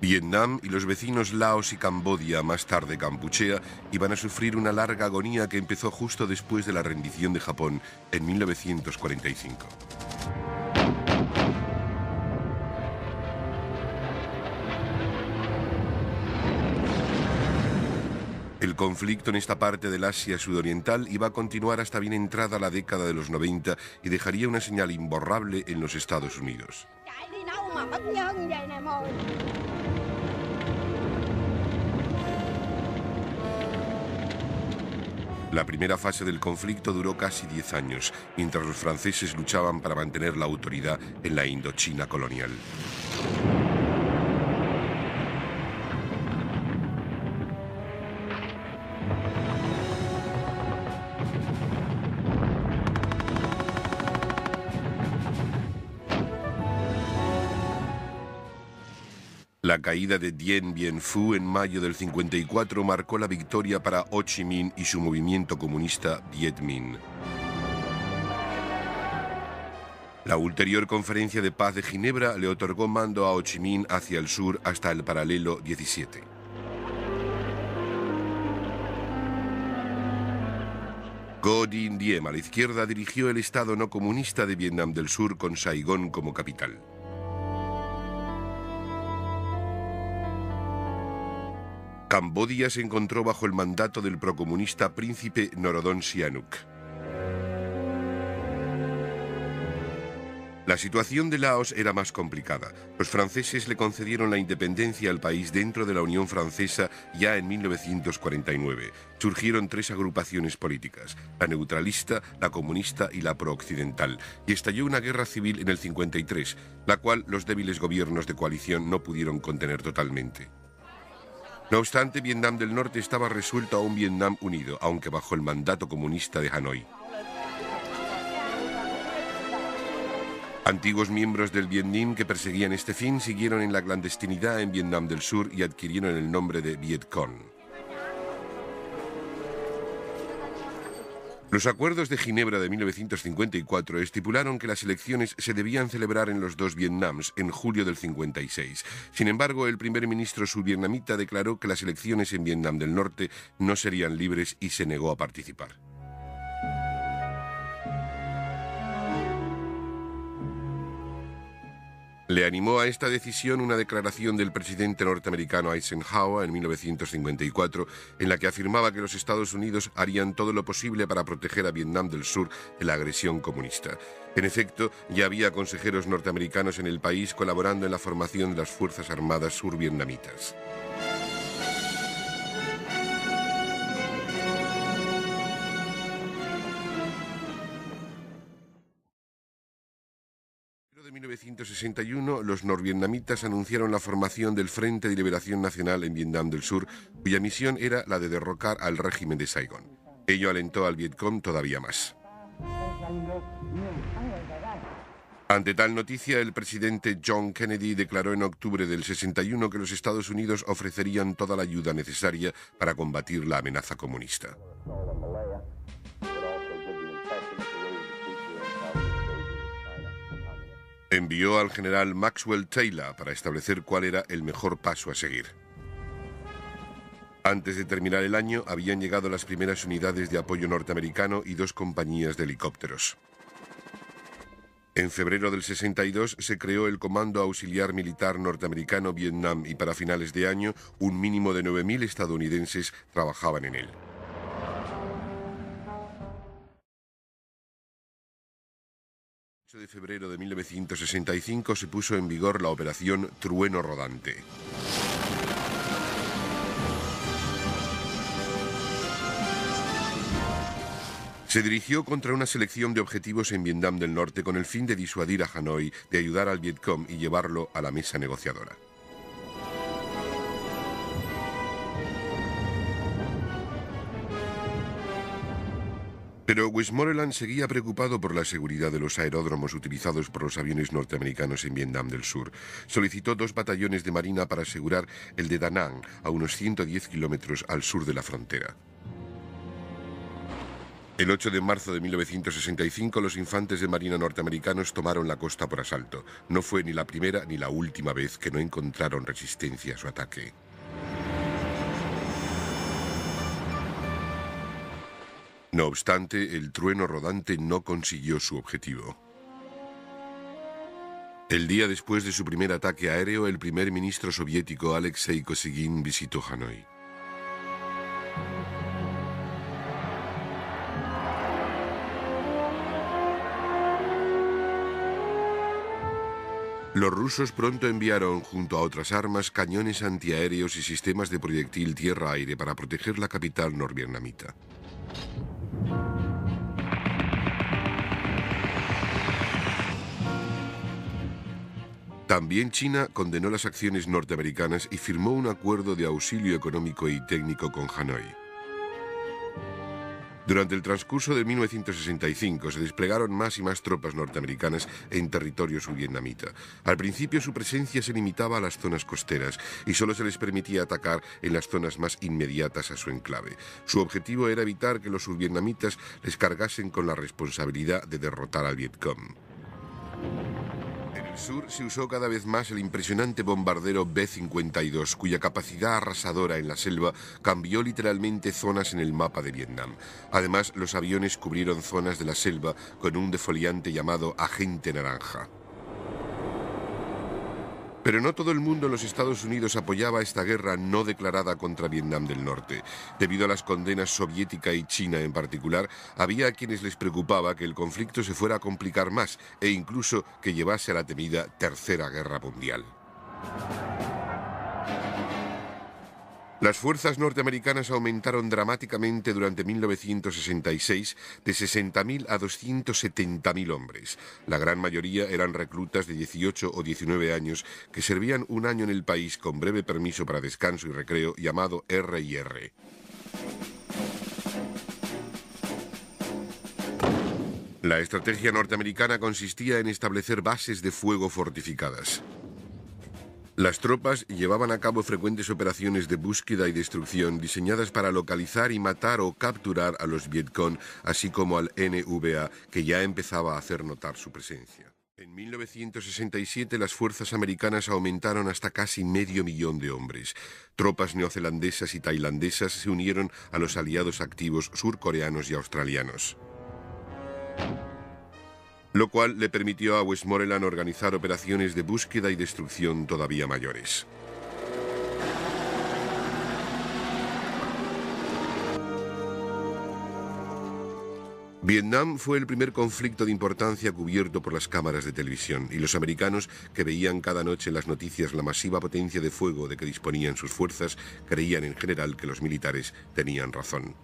Vietnam y los vecinos Laos y Camboya, más tarde Kampuchea, iban a sufrir una larga agonía que empezó justo después de la rendición de Japón en 1945. El conflicto en esta parte del Asia sudoriental iba a continuar hasta bien entrada la década de los 90 y dejaría una señal imborrable en los Estados Unidos. La primera fase del conflicto duró casi 10 años, mientras los franceses luchaban para mantener la autoridad en la Indochina colonial. La caída de Dien Bien Phu en mayo del 54 marcó la victoria para Ho Chi Minh y su movimiento comunista Viet Minh. La ulterior conferencia de paz de Ginebra le otorgó mando a Ho Chi Minh hacia el sur hasta el paralelo 17. Ngo Dinh Diem, a la izquierda, dirigió el Estado no comunista de Vietnam del Sur con Saigón como capital. Camboya se encontró bajo el mandato del procomunista príncipe Norodom Sihanouk. La situación de Laos era más complicada. Los franceses le concedieron la independencia al país dentro de la Unión Francesa ya en 1949. Surgieron tres agrupaciones políticas, la neutralista, la comunista y la prooccidental, y estalló una guerra civil en el 53, la cual los débiles gobiernos de coalición no pudieron contener totalmente. No obstante, Vietnam del Norte estaba resuelto a un Vietnam unido, aunque bajo el mandato comunista de Hanoi. Antiguos miembros del Viet Minh que perseguían este fin siguieron en la clandestinidad en Vietnam del Sur y adquirieron el nombre de Viet Cong. Los acuerdos de Ginebra de 1954 estipularon que las elecciones se debían celebrar en los dos Vietnams en julio del 56. Sin embargo, el primer ministro survietnamita declaró que las elecciones en Vietnam del Norte no serían libres y se negó a participar. Le animó a esta decisión una declaración del presidente norteamericano Eisenhower en 1954, en la que afirmaba que los Estados Unidos harían todo lo posible para proteger a Vietnam del Sur de la agresión comunista. En efecto, ya había consejeros norteamericanos en el país colaborando en la formación de las Fuerzas Armadas survietnamitas. En 1961, los norvietnamitas anunciaron la formación del Frente de Liberación Nacional en Vietnam del Sur, cuya misión era la de derrocar al régimen de Saigón. Ello alentó al Vietcong todavía más. Ante tal noticia, el presidente John Kennedy declaró en octubre del 61 que los Estados Unidos ofrecerían toda la ayuda necesaria para combatir la amenaza comunista. Envió al general Maxwell Taylor para establecer cuál era el mejor paso a seguir. Antes de terminar el año, habían llegado las primeras unidades de apoyo norteamericano y 2 compañías de helicópteros. En febrero del 62 se creó el Comando Auxiliar Militar Norteamericano Vietnam y para finales de año un mínimo de 9.000 estadounidenses trabajaban en él. El 8 de febrero de 1965 se puso en vigor la operación Trueno Rodante. Se dirigió contra una selección de objetivos en Vietnam del Norte con el fin de disuadir a Hanoi de ayudar al Vietcong y llevarlo a la mesa negociadora. Pero Westmoreland seguía preocupado por la seguridad de los aeródromos utilizados por los aviones norteamericanos en Vietnam del Sur. Solicitó 2 batallones de marina para asegurar el de Da Nang, a unos 110 kilómetros al sur de la frontera. El 8 de marzo de 1965 los infantes de marina norteamericanos tomaron la costa por asalto. No fue ni la primera ni la última vez que no encontraron resistencia a su ataque. No obstante, el trueno rodante no consiguió su objetivo. El día después de su primer ataque aéreo, el primer ministro soviético Alexei Kosygin visitó Hanoi. Los rusos pronto enviaron, junto a otras armas, cañones antiaéreos y sistemas de proyectil tierra-aire para proteger la capital norvietnamita. También China condenó las acciones norteamericanas y firmó un acuerdo de auxilio económico y técnico con Hanoi. Durante el transcurso de 1965 se desplegaron más y más tropas norteamericanas en territorio survietnamita. Al principio su presencia se limitaba a las zonas costeras y solo se les permitía atacar en las zonas más inmediatas a su enclave. Su objetivo era evitar que los survietnamitas les cargasen con la responsabilidad de derrotar al Vietcong. En el sur se usó cada vez más el impresionante bombardero B-52, cuya capacidad arrasadora en la selva cambió literalmente zonas en el mapa de Vietnam. Además, los aviones cubrieron zonas de la selva con un defoliante llamado Agente Naranja. Pero no todo el mundo en los Estados Unidos apoyaba esta guerra no declarada contra Vietnam del Norte. Debido a las condenas soviética y china en particular, había a quienes les preocupaba que el conflicto se fuera a complicar más e incluso que llevase a la temida Tercera Guerra Mundial. Las fuerzas norteamericanas aumentaron dramáticamente durante 1966 de 60.000 a 270.000 hombres. La gran mayoría eran reclutas de 18 o 19 años que servían un año en el país con breve permiso para descanso y recreo llamado R&R. La estrategia norteamericana consistía en establecer bases de fuego fortificadas. Las tropas llevaban a cabo frecuentes operaciones de búsqueda y destrucción diseñadas para localizar y matar o capturar a los Vietcong, así como al NVA, que ya empezaba a hacer notar su presencia. En 1967 las fuerzas americanas aumentaron hasta casi 500.000 de hombres. Tropas neozelandesas y tailandesas se unieron a los aliados activos surcoreanos y australianos, lo cual le permitió a Westmoreland organizar operaciones de búsqueda y destrucción todavía mayores. Vietnam fue el primer conflicto de importancia cubierto por las cámaras de televisión, y los americanos, que veían cada noche en las noticias la masiva potencia de fuego de que disponían sus fuerzas, creían en general que los militares tenían razón.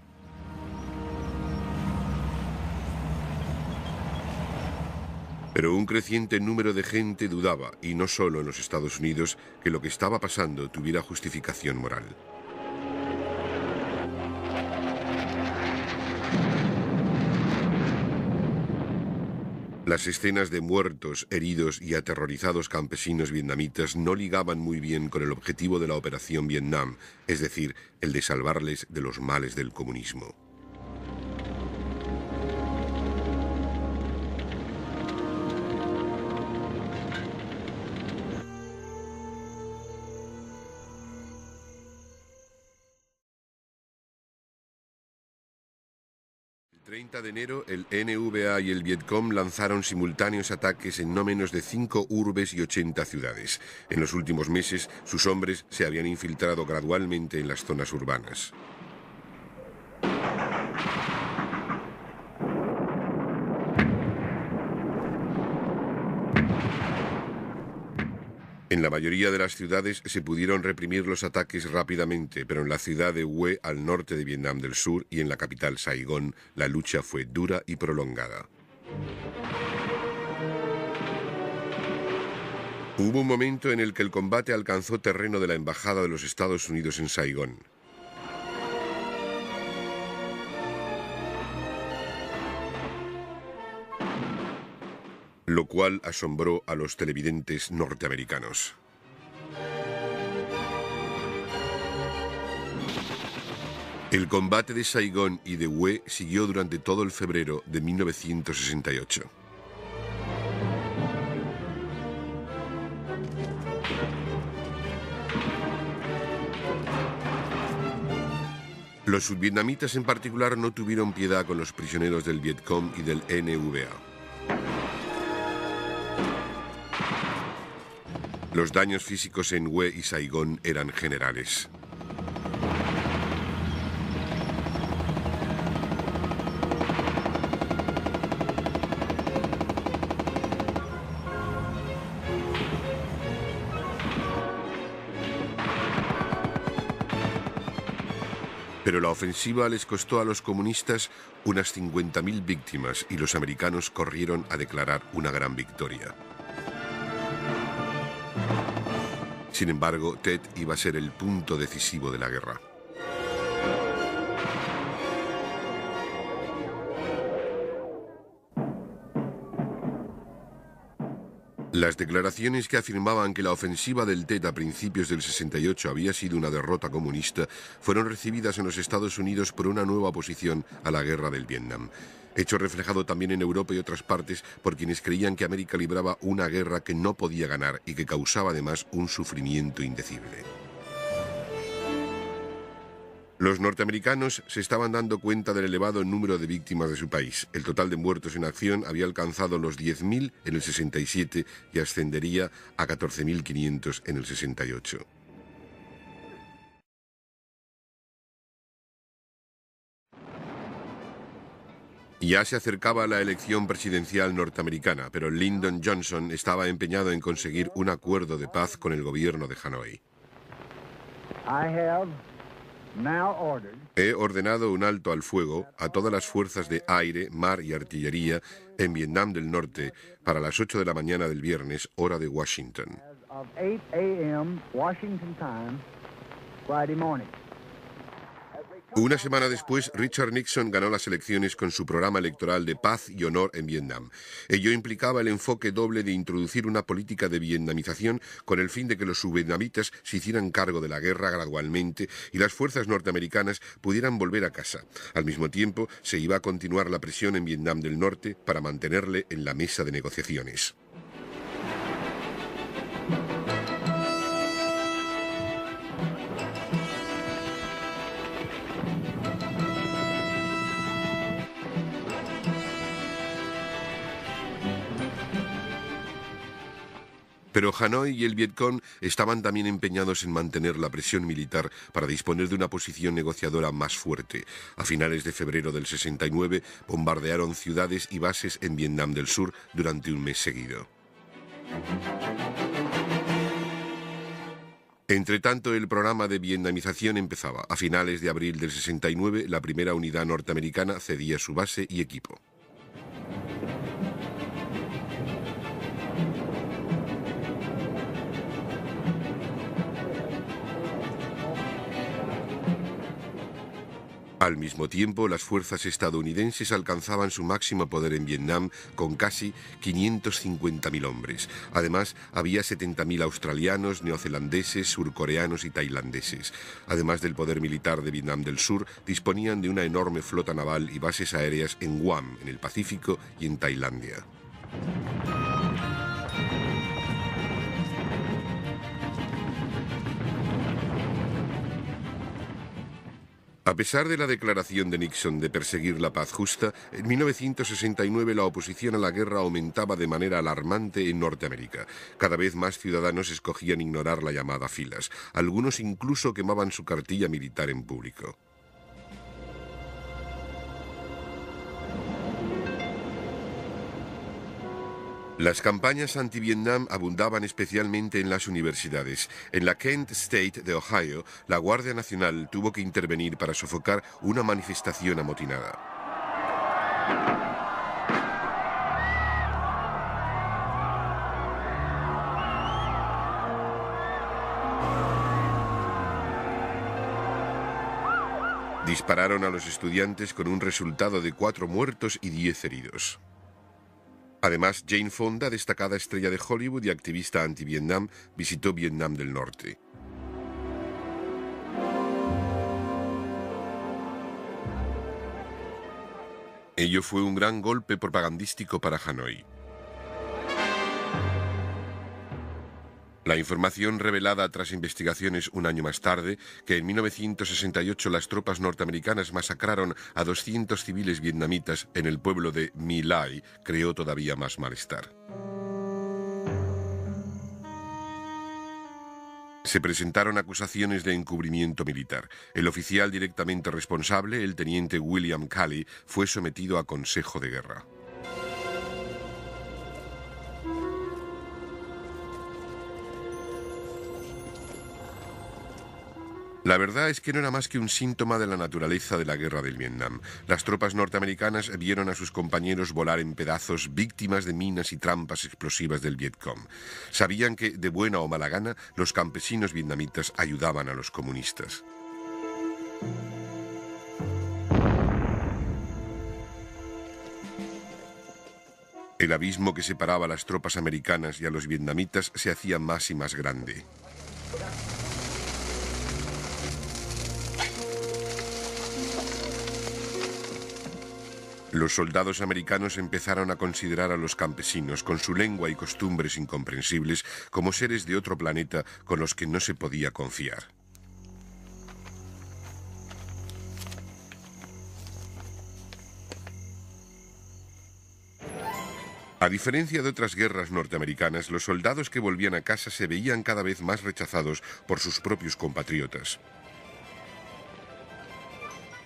Pero un creciente número de gente dudaba, y no solo en los Estados Unidos, que lo que estaba pasando tuviera justificación moral. Las escenas de muertos, heridos y aterrorizados campesinos vietnamitas no ligaban muy bien con el objetivo de la Operación Vietnam, es decir, el de salvarles de los males del comunismo. El 30 de enero, el NVA y el Vietcong lanzaron simultáneos ataques en no menos de 5 urbes y 80 ciudades. En los últimos meses, sus hombres se habían infiltrado gradualmente en las zonas urbanas. En la mayoría de las ciudades se pudieron reprimir los ataques rápidamente, pero en la ciudad de Hue, al norte de Vietnam del Sur, y en la capital Saigón, la lucha fue dura y prolongada. Hubo un momento en el que el combate alcanzó terreno de la Embajada de los Estados Unidos en Saigón. Lo cual asombró a los televidentes norteamericanos. El combate de Saigón y de Hue siguió durante todo el febrero de 1968. Los sudvietnamitas en particular no tuvieron piedad con los prisioneros del Vietcong y del NVA. Los daños físicos en Hue y Saigón eran generales. Pero la ofensiva les costó a los comunistas unas 50.000 víctimas y los americanos corrieron a declarar una gran victoria. Sin embargo, Tet iba a ser el punto decisivo de la guerra. Las declaraciones que afirmaban que la ofensiva del Tet a principios del 68 había sido una derrota comunista fueron recibidas en los Estados Unidos por una nueva oposición a la guerra del Vietnam. Hecho reflejado también en Europa y otras partes por quienes creían que América libraba una guerra que no podía ganar y que causaba además un sufrimiento indecible. Los norteamericanos se estaban dando cuenta del elevado número de víctimas de su país. El total de muertos en acción había alcanzado los 10.000 en el 67 y ascendería a 14.500 en el 68. Ya se acercaba la elección presidencial norteamericana, pero Lyndon Johnson estaba empeñado en conseguir un acuerdo de paz con el gobierno de Hanoi. He ordenado un alto al fuego a todas las fuerzas de aire, mar y artillería en Vietnam del Norte para las 8 de la mañana del viernes, hora de Washington. Una semana después, Richard Nixon ganó las elecciones con su programa electoral de paz y honor en Vietnam. Ello implicaba el enfoque doble de introducir una política de vietnamización con el fin de que los subvietnamitas se hicieran cargo de la guerra gradualmente y las fuerzas norteamericanas pudieran volver a casa. Al mismo tiempo, se iba a continuar la presión en Vietnam del Norte para mantenerle en la mesa de negociaciones. Pero Hanoi y el Vietcong estaban también empeñados en mantener la presión militar para disponer de una posición negociadora más fuerte. A finales de febrero del 69 bombardearon ciudades y bases en Vietnam del Sur durante un mes seguido. Entretanto, el programa de vietnamización empezaba. A finales de abril del 69, la primera unidad norteamericana cedía su base y equipo. Al mismo tiempo, las fuerzas estadounidenses alcanzaban su máximo poder en Vietnam con casi 550.000 hombres. Además, había 70.000 australianos, neozelandeses, surcoreanos y tailandeses. Además del poder militar de Vietnam del Sur, disponían de una enorme flota naval y bases aéreas en Guam, en el Pacífico, y en Tailandia. A pesar de la declaración de Nixon de perseguir la paz justa, en 1969 la oposición a la guerra aumentaba de manera alarmante en Norteamérica. Cada vez más ciudadanos escogían ignorar la llamada filas. Algunos incluso quemaban su cartilla militar en público. Las campañas anti-Vietnam abundaban especialmente en las universidades. En la Kent State de Ohio, la Guardia Nacional tuvo que intervenir para sofocar una manifestación amotinada. Dispararon a los estudiantes con un resultado de 4 muertos y 10 heridos. Además, Jane Fonda, destacada estrella de Hollywood y activista anti-Vietnam, visitó Vietnam del Norte. Ello fue un gran golpe propagandístico para Hanoi. La información revelada tras investigaciones un año más tarde, que en 1968 las tropas norteamericanas masacraron a 200 civiles vietnamitas en el pueblo de My Lai, creó todavía más malestar. Se presentaron acusaciones de encubrimiento militar. El oficial directamente responsable, el teniente William Calley, fue sometido a consejo de guerra. La verdad es que no era más que un síntoma de la naturaleza de la guerra del Vietnam. Las tropas norteamericanas vieron a sus compañeros volar en pedazos, víctimas de minas y trampas explosivas del Vietcong. Sabían que, de buena o mala gana, los campesinos vietnamitas ayudaban a los comunistas. El abismo que separaba a las tropas americanas y a los vietnamitas se hacía más y más grande. Los soldados americanos empezaron a considerar a los campesinos, con su lengua y costumbres incomprensibles, como seres de otro planeta con los que no se podía confiar. A diferencia de otras guerras norteamericanas, los soldados que volvían a casa se veían cada vez más rechazados por sus propios compatriotas.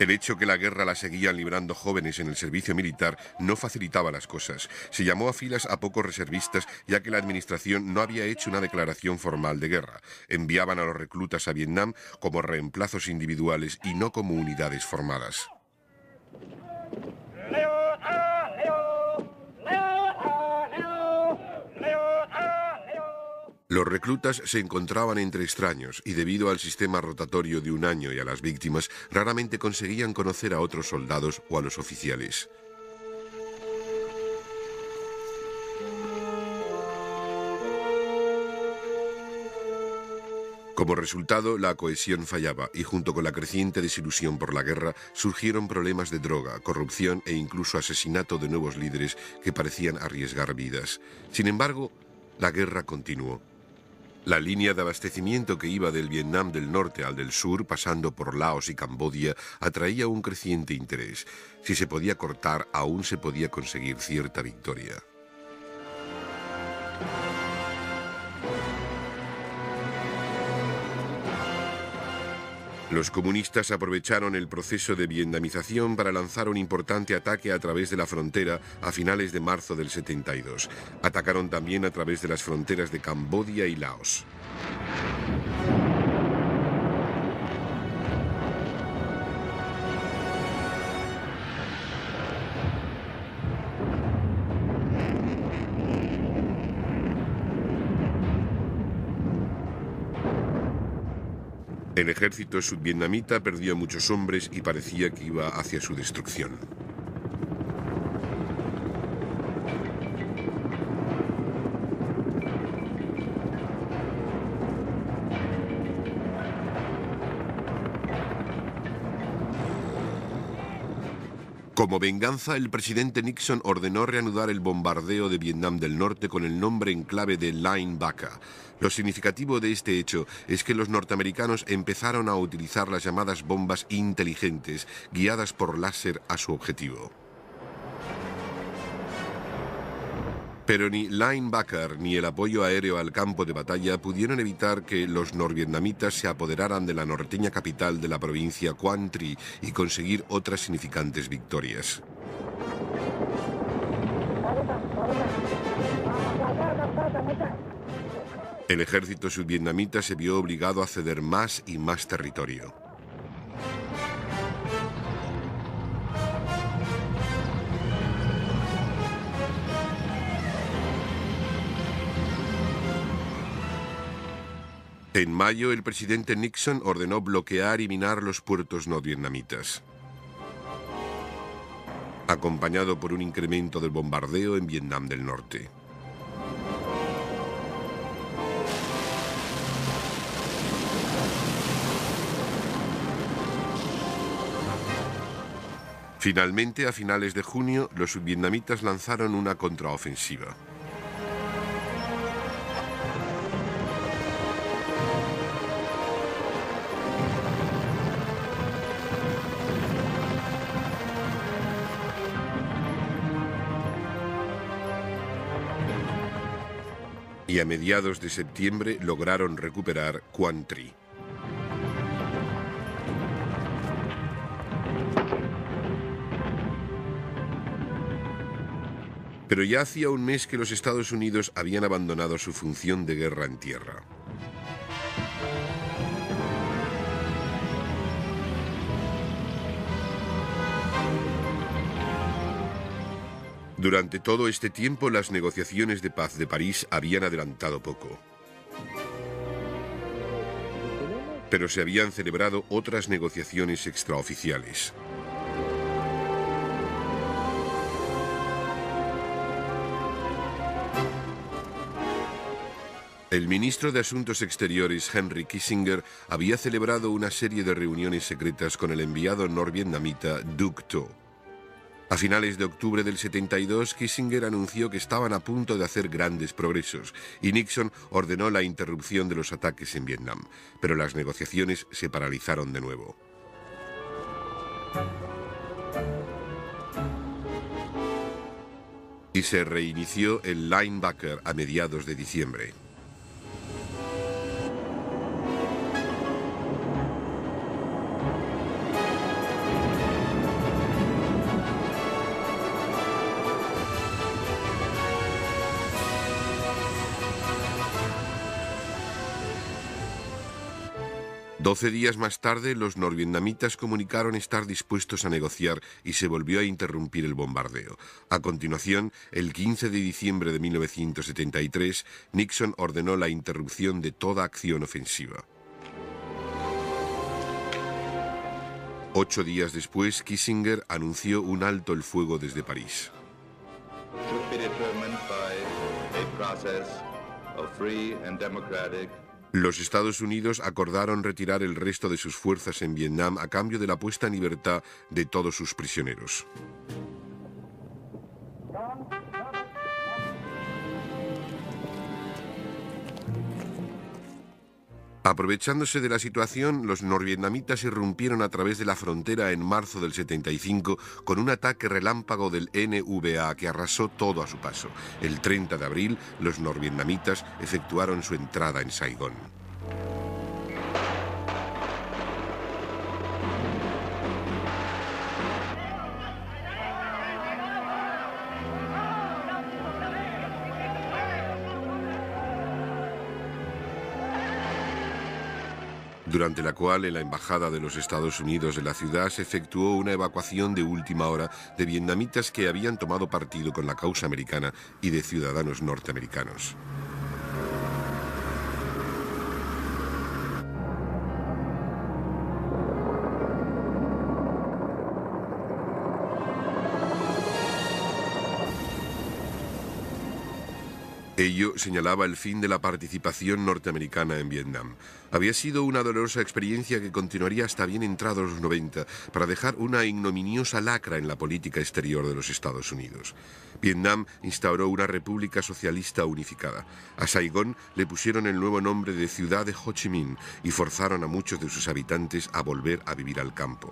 El hecho que la guerra la seguían librando jóvenes en el servicio militar no facilitaba las cosas. Se llamó a filas a pocos reservistas, ya que la administración no había hecho una declaración formal de guerra. Enviaban a los reclutas a Vietnam como reemplazos individuales y no como unidades formadas. Los reclutas se encontraban entre extraños y debido al sistema rotatorio de un año y a las víctimas, raramente conseguían conocer a otros soldados o a los oficiales. Como resultado, la cohesión fallaba y junto con la creciente desilusión por la guerra surgieron problemas de droga, corrupción e incluso asesinato de nuevos líderes que parecían arriesgar vidas. Sin embargo, la guerra continuó. La línea de abastecimiento que iba del Vietnam del norte al del sur, pasando por Laos y Camboya, atraía un creciente interés. Si se podía cortar, aún se podía conseguir cierta victoria. Los comunistas aprovecharon el proceso de vietnamización para lanzar un importante ataque a través de la frontera a finales de marzo del 72. Atacaron también a través de las fronteras de Camboya y Laos. El ejército sudvietnamita perdió muchos hombres y parecía que iba hacia su destrucción. Como venganza, el presidente Nixon ordenó reanudar el bombardeo de Vietnam del Norte con el nombre en clave de Line Baca. Lo significativo de este hecho es que los norteamericanos empezaron a utilizar las llamadas bombas inteligentes, guiadas por láser a su objetivo. Pero ni Linebacker ni el apoyo aéreo al campo de batalla pudieron evitar que los norvietnamitas se apoderaran de la norteña capital de la provincia Quang Tri y conseguir otras significantes victorias. El ejército sudvietnamita se vio obligado a ceder más y más territorio. En mayo, el presidente Nixon ordenó bloquear y minar los puertos norvietnamitas, acompañado por un incremento del bombardeo en Vietnam del Norte. Finalmente, a finales de junio, los subvietnamitas lanzaron una contraofensiva. Y a mediados de septiembre lograron recuperar Quang Tri. Pero ya hacía un mes que los Estados Unidos habían abandonado su función de guerra en tierra. Durante todo este tiempo, las negociaciones de paz de París habían adelantado poco. Pero se habían celebrado otras negociaciones extraoficiales. El ministro de Asuntos Exteriores, Henry Kissinger, había celebrado una serie de reuniones secretas con el enviado norvietnamita Duc Tho. A finales de octubre del 72, Kissinger anunció que estaban a punto de hacer grandes progresos y Nixon ordenó la interrupción de los ataques en Vietnam, pero las negociaciones se paralizaron de nuevo. Y se reinició el Linebacker a mediados de diciembre. Doce días más tarde, los norvietnamitas comunicaron estar dispuestos a negociar y se volvió a interrumpir el bombardeo. A continuación, el 15 de diciembre de 1973, Nixon ordenó la interrupción de toda acción ofensiva. 8 días después, Kissinger anunció un alto el fuego desde París. Los Estados Unidos acordaron retirar el resto de sus fuerzas en Vietnam a cambio de la puesta en libertad de todos sus prisioneros. Aprovechándose de la situación, los norvietnamitas irrumpieron a través de la frontera en marzo del 75 con un ataque relámpago del NVA que arrasó todo a su paso. El 30 de abril, los norvietnamitas efectuaron su entrada en Saigón. Durante la cual en la Embajada de los Estados Unidos de la ciudad se efectuó una evacuación de última hora de vietnamitas que habían tomado partido con la causa americana y de ciudadanos norteamericanos. Ello señalaba el fin de la participación norteamericana en Vietnam. Había sido una dolorosa experiencia que continuaría hasta bien entrados los 90 para dejar una ignominiosa lacra en la política exterior de los Estados Unidos. Vietnam instauró una república socialista unificada. A Saigón le pusieron el nuevo nombre de Ciudad de Ho Chi Minh y forzaron a muchos de sus habitantes a volver a vivir al campo.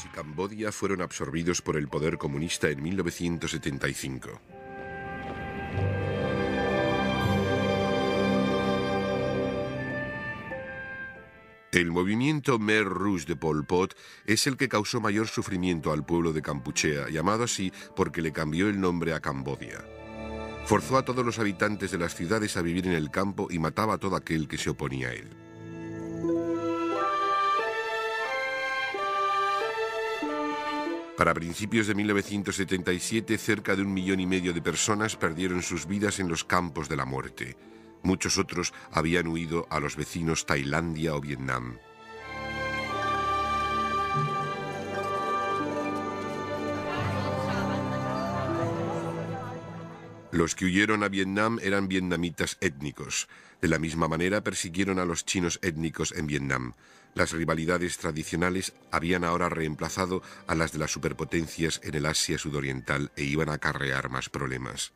Y Camboya fueron absorbidos por el poder comunista en 1975. El movimiento Khmer Rouge de Pol Pot es el que causó mayor sufrimiento al pueblo de Kampuchea, llamado así porque le cambió el nombre a Cambodia. Forzó a todos los habitantes de las ciudades a vivir en el campo y mataba a todo aquel que se oponía a él. Para principios de 1977, cerca de 1,5 millones de personas perdieron sus vidas en los campos de la muerte. Muchos otros habían huido a los vecinos Tailandia o Vietnam. Los que huyeron a Vietnam eran vietnamitas étnicos. De la misma manera persiguieron a los chinos étnicos en Vietnam. Las rivalidades tradicionales habían ahora reemplazado a las de las superpotencias en el Asia sudoriental e iban a acarrear más problemas.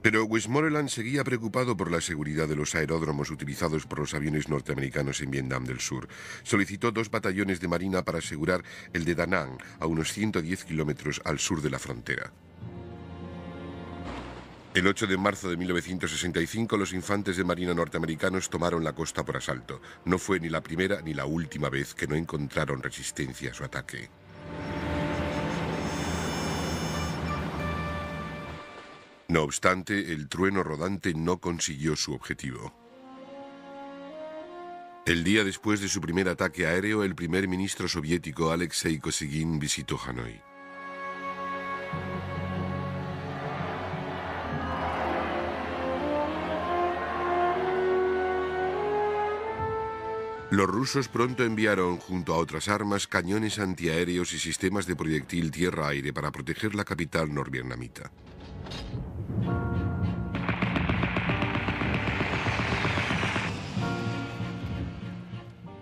Pero Westmoreland seguía preocupado por la seguridad de los aeródromos utilizados por los aviones norteamericanos en Vietnam del Sur. Solicitó 2 batallones de marina para asegurar el de Da Nang, a unos 110 kilómetros al sur de la frontera. El 8 de marzo de 1965, los infantes de marina norteamericanos tomaron la costa por asalto. No fue ni la primera ni la última vez que no encontraron resistencia a su ataque. No obstante, el trueno rodante no consiguió su objetivo. El día después de su primer ataque aéreo, el primer ministro soviético Alexei Kosygin visitó Hanoi. Los rusos pronto enviaron, junto a otras armas, cañones antiaéreos y sistemas de proyectil tierra-aire para proteger la capital norvietnamita.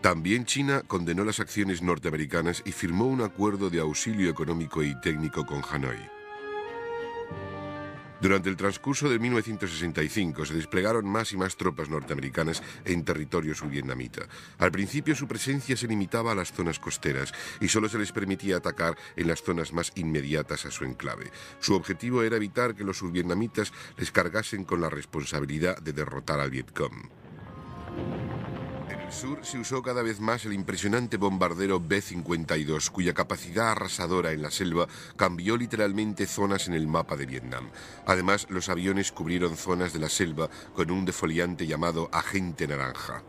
También China condenó las acciones norteamericanas y firmó un acuerdo de auxilio económico y técnico con Hanoi. Durante el transcurso de 1965 se desplegaron más y más tropas norteamericanas en territorio survietnamita. Al principio su presencia se limitaba a las zonas costeras y solo se les permitía atacar en las zonas más inmediatas a su enclave. Su objetivo era evitar que los survietnamitas les cargasen con la responsabilidad de derrotar al Vietcong. En el sur se usó cada vez más el impresionante bombardero B-52, cuya capacidad arrasadora en la selva cambió literalmente zonas en el mapa de Vietnam. Además, los aviones cubrieron zonas de la selva con un defoliante llamado Agente Naranja.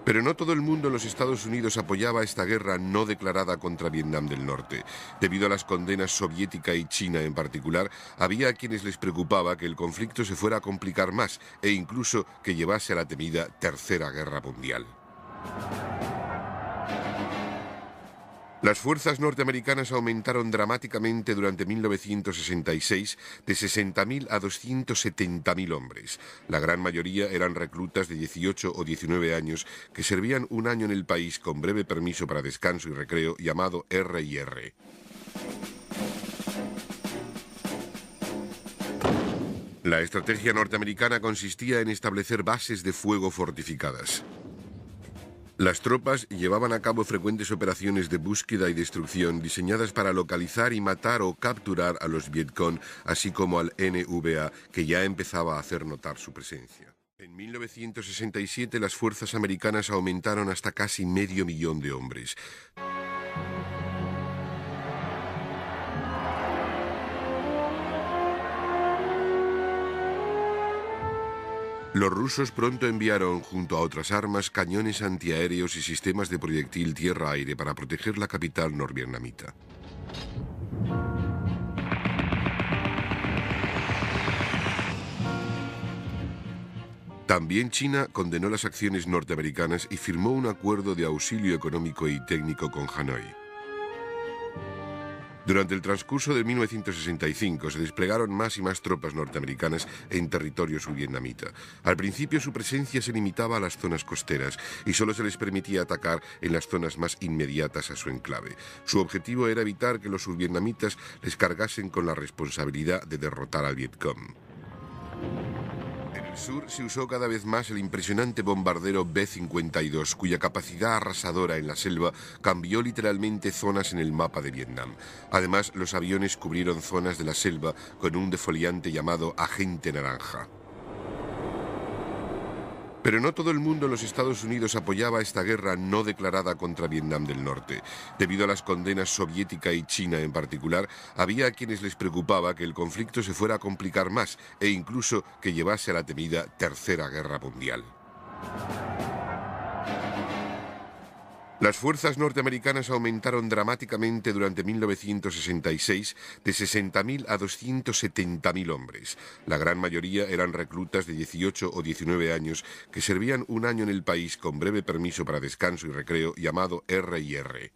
Pero no todo el mundo en los Estados Unidos apoyaba esta guerra no declarada contra Vietnam del Norte. Debido a las condenas soviética y china en particular, había a quienes les preocupaba que el conflicto se fuera a complicar más e incluso que llevase a la temida Tercera Guerra Mundial. Las fuerzas norteamericanas aumentaron dramáticamente durante 1966 de 60.000 a 270.000 hombres. La gran mayoría eran reclutas de 18 o 19 años que servían un año en el país con breve permiso para descanso y recreo llamado R&R. La estrategia norteamericana consistía en establecer bases de fuego fortificadas. Las tropas llevaban a cabo frecuentes operaciones de búsqueda y destrucción diseñadas para localizar y matar o capturar a los Vietcong, así como al NVA, que ya empezaba a hacer notar su presencia. En 1967 las fuerzas americanas aumentaron hasta casi 500.000 de hombres. Los rusos pronto enviaron, junto a otras armas, cañones antiaéreos y sistemas de proyectil tierra-aire para proteger la capital norvietnamita. También China condenó las acciones norteamericanas y firmó un acuerdo de auxilio económico y técnico con Hanoi. Durante el transcurso de 1965 se desplegaron más y más tropas norteamericanas en territorio survietnamita. Al principio su presencia se limitaba a las zonas costeras y solo se les permitía atacar en las zonas más inmediatas a su enclave. Su objetivo era evitar que los survietnamitas les cargasen con la responsabilidad de derrotar al Vietcong. En el sur se usó cada vez más el impresionante bombardero B-52, cuya capacidad arrasadora en la selva cambió literalmente zonas en el mapa de Vietnam. Además, los aviones cubrieron zonas de la selva con un defoliante llamado Agente Naranja. Pero no todo el mundo en los Estados Unidos apoyaba esta guerra no declarada contra Vietnam del Norte. Debido a las condenas soviética y china en particular, había a quienes les preocupaba que el conflicto se fuera a complicar más e incluso que llevase a la temida Tercera Guerra Mundial. Las fuerzas norteamericanas aumentaron dramáticamente durante 1966 de 60.000 a 270.000 hombres. La gran mayoría eran reclutas de 18 o 19 años que servían un año en el país con breve permiso para descanso y recreo llamado R&R.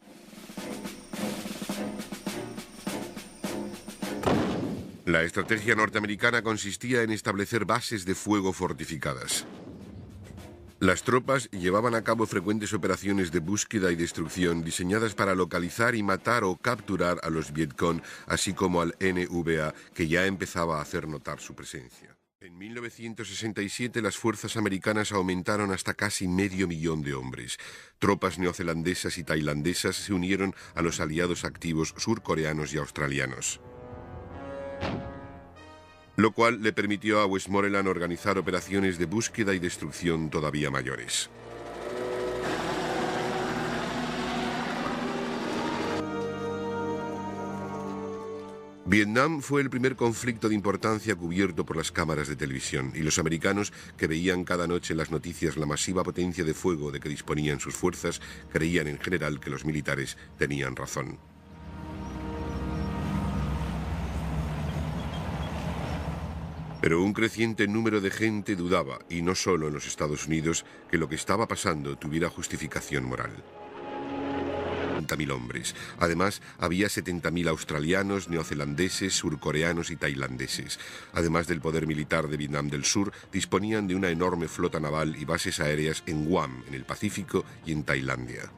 La estrategia norteamericana consistía en establecer bases de fuego fortificadas. Las tropas llevaban a cabo frecuentes operaciones de búsqueda y destrucción diseñadas para localizar y matar o capturar a los Vietcong, así como al NVA, que ya empezaba a hacer notar su presencia. En 1967 las fuerzas americanas aumentaron hasta casi 500.000 de hombres. Tropas neozelandesas y tailandesas se unieron a los aliados activos surcoreanos y australianos, lo cual le permitió a Westmoreland organizar operaciones de búsqueda y destrucción todavía mayores. Vietnam fue el primer conflicto de importancia cubierto por las cámaras de televisión, y los americanos, que veían cada noche en las noticias la masiva potencia de fuego de que disponían sus fuerzas, creían en general que los militares tenían razón. Pero un creciente número de gente dudaba, y no solo en los Estados Unidos, que lo que estaba pasando tuviera justificación moral. 70.000 hombres. Además, había 70.000 australianos, neozelandeses, surcoreanos y tailandeses. Además del poder militar de Vietnam del Sur, disponían de una enorme flota naval y bases aéreas en Guam, en el Pacífico, y en Tailandia.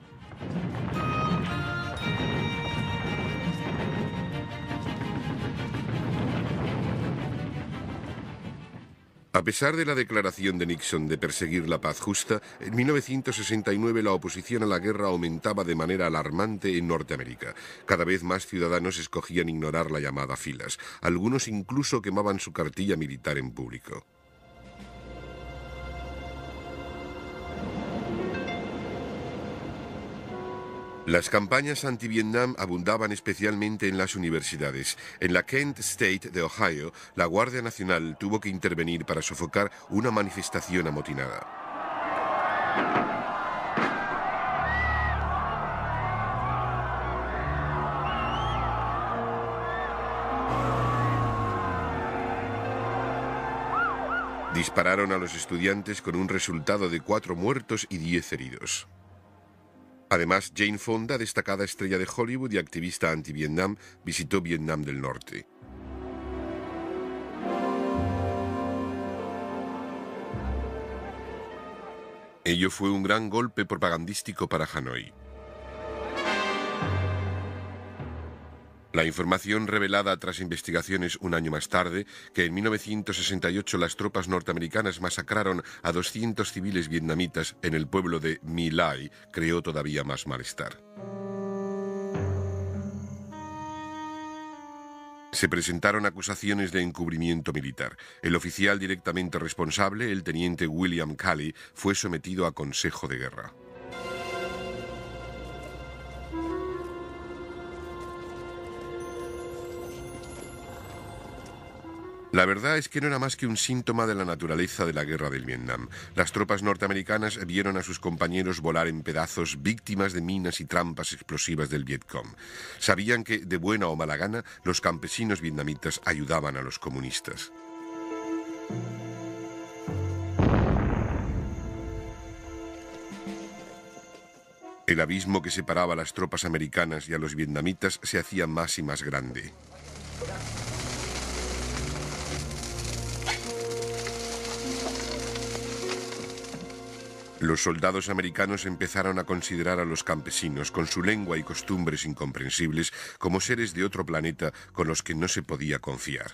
A pesar de la declaración de Nixon de perseguir la paz justa, en 1969 la oposición a la guerra aumentaba de manera alarmante en Norteamérica. Cada vez más ciudadanos escogían ignorar la llamada filas. Algunos incluso quemaban su cartilla militar en público. Las campañas anti-Vietnam abundaban especialmente en las universidades. En la Kent State de Ohio, la Guardia Nacional tuvo que intervenir para sofocar una manifestación amotinada. Dispararon a los estudiantes con un resultado de 4 muertos y 10 heridos. Además, Jane Fonda, destacada estrella de Hollywood y activista anti-Vietnam, visitó Vietnam del Norte. Ello fue un gran golpe propagandístico para Hanoi. La información revelada tras investigaciones un año más tarde, que en 1968 las tropas norteamericanas masacraron a 200 civiles vietnamitas en el pueblo de My Lai, creó todavía más malestar. Se presentaron acusaciones de encubrimiento militar. El oficial directamente responsable, el teniente William Calley, fue sometido a consejo de guerra. La verdad es que no era más que un síntoma de la naturaleza de la guerra del Vietnam. Las tropas norteamericanas vieron a sus compañeros volar en pedazos, víctimas de minas y trampas explosivas del Vietcong. Sabían que, de buena o mala gana, los campesinos vietnamitas ayudaban a los comunistas. El abismo que separaba a las tropas americanas y a los vietnamitas se hacía más y más grande. Los soldados americanos empezaron a considerar a los campesinos, con su lengua y costumbres incomprensibles, como seres de otro planeta con los que no se podía confiar.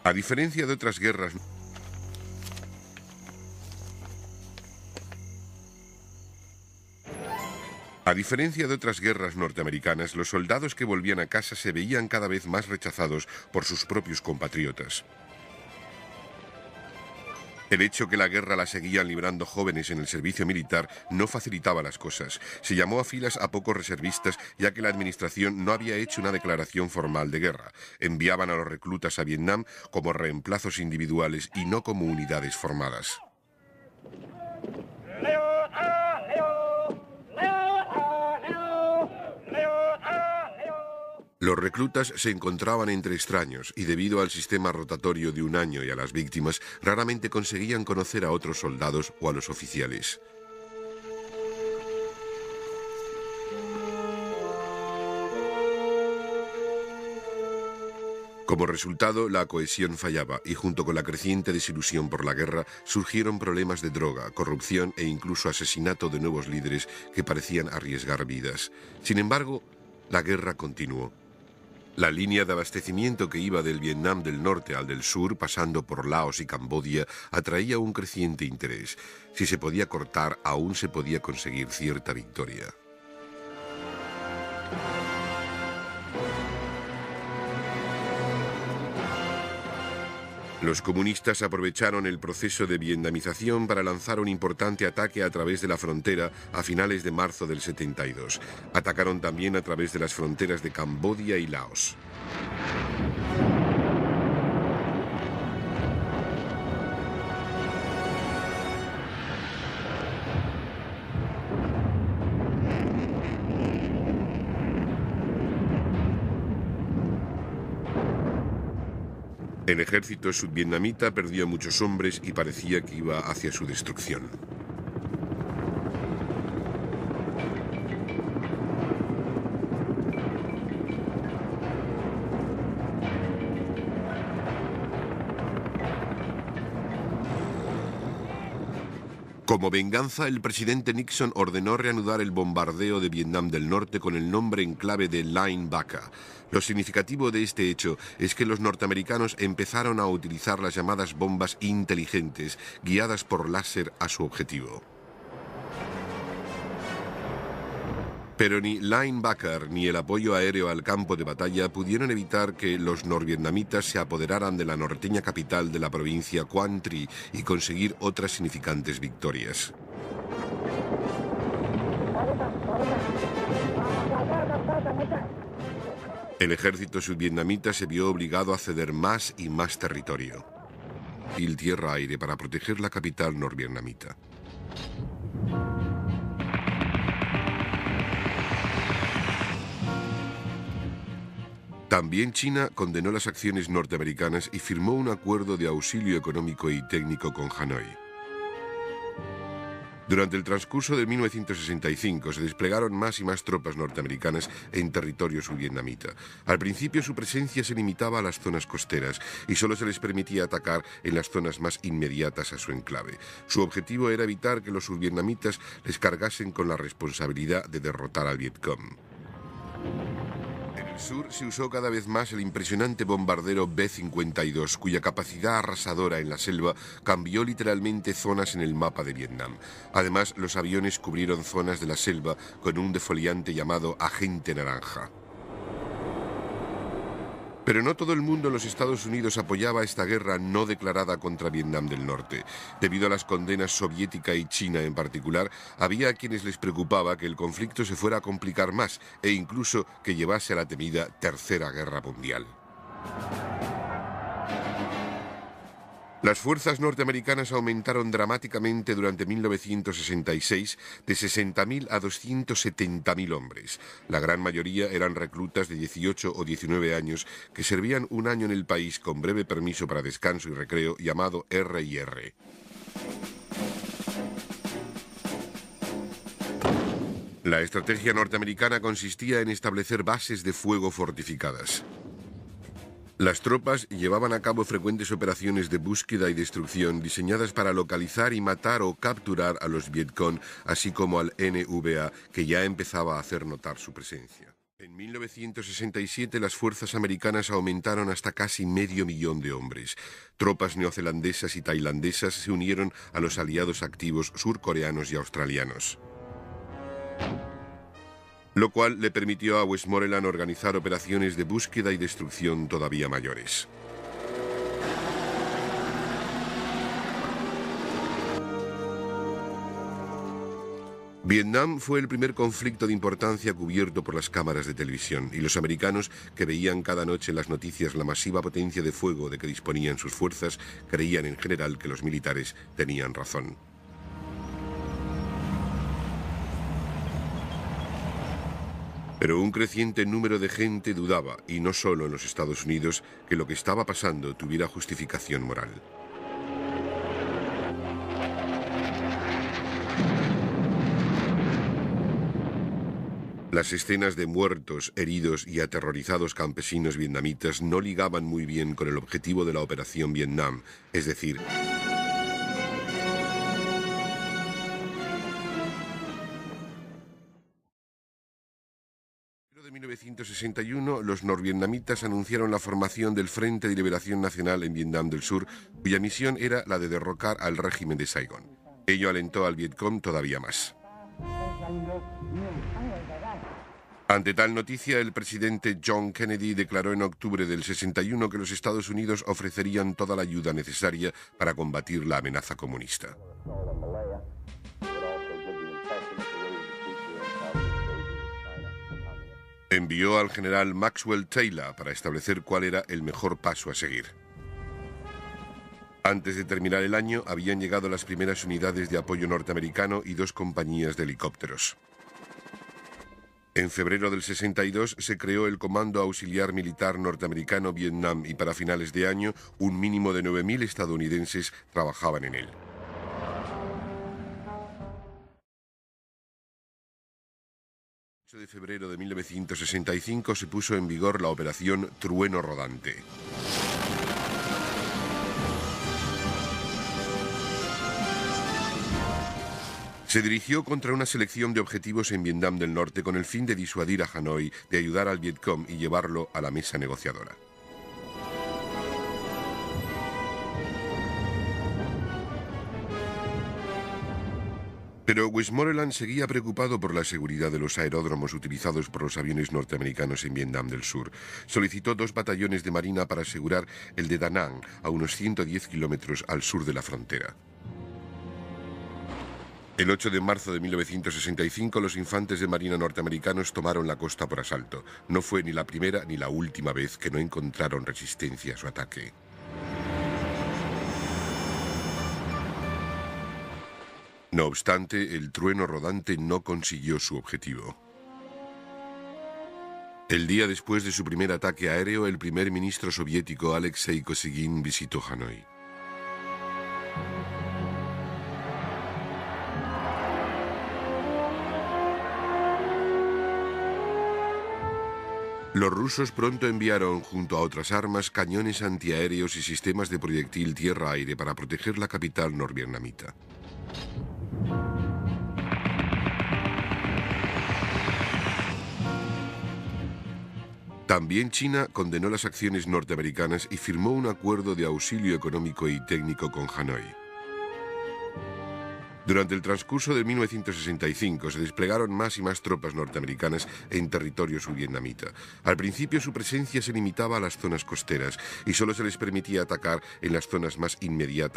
A diferencia de otras guerras norteamericanas, los soldados que volvían a casa se veían cada vez más rechazados por sus propios compatriotas. El hecho que la guerra la seguían librando jóvenes en el servicio militar no facilitaba las cosas. Se llamó a filas a pocos reservistas, ya que la administración no había hecho una declaración formal de guerra. Enviaban a los reclutas a Vietnam como reemplazos individuales y no como unidades formadas. Los reclutas se encontraban entre extraños y debido al sistema rotatorio de un año y a las víctimas, raramente conseguían conocer a otros soldados o a los oficiales. Como resultado, la cohesión fallaba y junto con la creciente desilusión por la guerra surgieron problemas de droga, corrupción e incluso asesinato de nuevos líderes que parecían arriesgar vidas. Sin embargo, la guerra continuó. La línea de abastecimiento que iba del Vietnam del norte al del sur, pasando por Laos y Camboya, atraía un creciente interés. Si se podía cortar, aún se podía conseguir cierta victoria. Los comunistas aprovecharon el proceso de vietnamización para lanzar un importante ataque a través de la frontera a finales de marzo del 72. Atacaron también a través de las fronteras de Camboya y Laos. El ejército sudvietnamita perdió a muchos hombres y parecía que iba hacia su destrucción. Como venganza, el presidente Nixon ordenó reanudar el bombardeo de Vietnam del Norte con el nombre en clave de Line Baca. Lo significativo de este hecho es que los norteamericanos empezaron a utilizar las llamadas bombas inteligentes, guiadas por láser a su objetivo. Pero ni Linebacker ni el apoyo aéreo al campo de batalla pudieron evitar que los norvietnamitas se apoderaran de la norteña capital de la provincia Quang Tri y conseguir otras significantes victorias. El ejército sudvietnamita se vio obligado a ceder más y más territorio y el tierra-aire para proteger la capital norvietnamita. También China condenó las acciones norteamericanas y firmó un acuerdo de auxilio económico y técnico con Hanoi. Durante el transcurso de 1965 se desplegaron más y más tropas norteamericanas en territorio sudvietnamita. Al principio su presencia se limitaba a las zonas costeras y solo se les permitía atacar en las zonas más inmediatas a su enclave. Su objetivo era evitar que los sudvietnamitas les cargasen con la responsabilidad de derrotar al Vietcong. En el sur se usó cada vez más el impresionante bombardero B-52, cuya capacidad arrasadora en la selva cambió literalmente zonas en el mapa de Vietnam. Además, los aviones cubrieron zonas de la selva con un defoliante llamado Agente Naranja. Pero no todo el mundo en los Estados Unidos apoyaba esta guerra no declarada contra Vietnam del Norte. Debido a las condenas soviética y china en particular, había a quienes les preocupaba que el conflicto se fuera a complicar más e incluso que llevase a la temida Tercera Guerra Mundial. Las fuerzas norteamericanas aumentaron dramáticamente durante 1966 de 60.000 a 270.000 hombres. La gran mayoría eran reclutas de 18 o 19 años que servían un año en el país con breve permiso para descanso y recreo llamado R&R. La estrategia norteamericana consistía en establecer bases de fuego fortificadas. Las tropas llevaban a cabo frecuentes operaciones de búsqueda y destrucción diseñadas para localizar y matar o capturar a los Vietcong, así como al NVA, que ya empezaba a hacer notar su presencia. En 1967 las fuerzas americanas aumentaron hasta casi 500.000 de hombres. Tropas neozelandesas y tailandesas se unieron a los aliados activos surcoreanos y australianos, lo cual le permitió a Westmoreland organizar operaciones de búsqueda y destrucción todavía mayores. Vietnam fue el primer conflicto de importancia cubierto por las cámaras de televisión, y los americanos, que veían cada noche en las noticias la masiva potencia de fuego de que disponían sus fuerzas, creían en general que los militares tenían razón. Pero un creciente número de gente dudaba, y no solo en los Estados Unidos, que lo que estaba pasando tuviera justificación moral. Las escenas de muertos, heridos y aterrorizados campesinos vietnamitas no ligaban muy bien con el objetivo de la Operación Vietnam, es decir, en 1961, los norvietnamitas anunciaron la formación del Frente de Liberación Nacional en Vietnam del Sur, cuya misión era la de derrocar al régimen de Saigón. Ello alentó al Vietcong todavía más. Ante tal noticia, el presidente John Kennedy declaró en octubre del 61 que los Estados Unidos ofrecerían toda la ayuda necesaria para combatir la amenaza comunista. Envió al general Maxwell Taylor para establecer cuál era el mejor paso a seguir. Antes de terminar el año, habían llegado las primeras unidades de apoyo norteamericano y 2 compañías de helicópteros. En febrero del 62 se creó el Comando Auxiliar Militar Norteamericano Vietnam, y para finales de año un mínimo de 9.000 estadounidenses trabajaban en él. El 8 de febrero de 1965 se puso en vigor la Operación Trueno Rodante. Se dirigió contra una selección de objetivos en Vietnam del Norte con el fin de disuadir a Hanoi de ayudar al Vietcong y llevarlo a la mesa negociadora. Pero Westmoreland seguía preocupado por la seguridad de los aeródromos utilizados por los aviones norteamericanos en Vietnam del Sur. Solicitó 2 batallones de marina para asegurar el de Da Nang, a unos 110 kilómetros al sur de la frontera. El 8 de marzo de 1965, los infantes de marina norteamericanos tomaron la costa por asalto. No fue ni la primera ni la última vez que no encontraron resistencia a su ataque. No obstante, el trueno rodante no consiguió su objetivo. El día después de su primer ataque aéreo, el primer ministro soviético Alexei Kosygin visitó Hanoi. Los rusos pronto enviaron, junto a otras armas, cañones antiaéreos y sistemas de proyectil tierra-aire para proteger la capital norvietnamita. También China condenó las acciones norteamericanas y firmó un acuerdo de auxilio económico y técnico con Hanoi. Durante el transcurso de 1965 se desplegaron más y más tropas norteamericanas en territorio survietnamita. Al principio su presencia se limitaba a las zonas costeras y solo se les permitía atacar en las zonas más inmediatas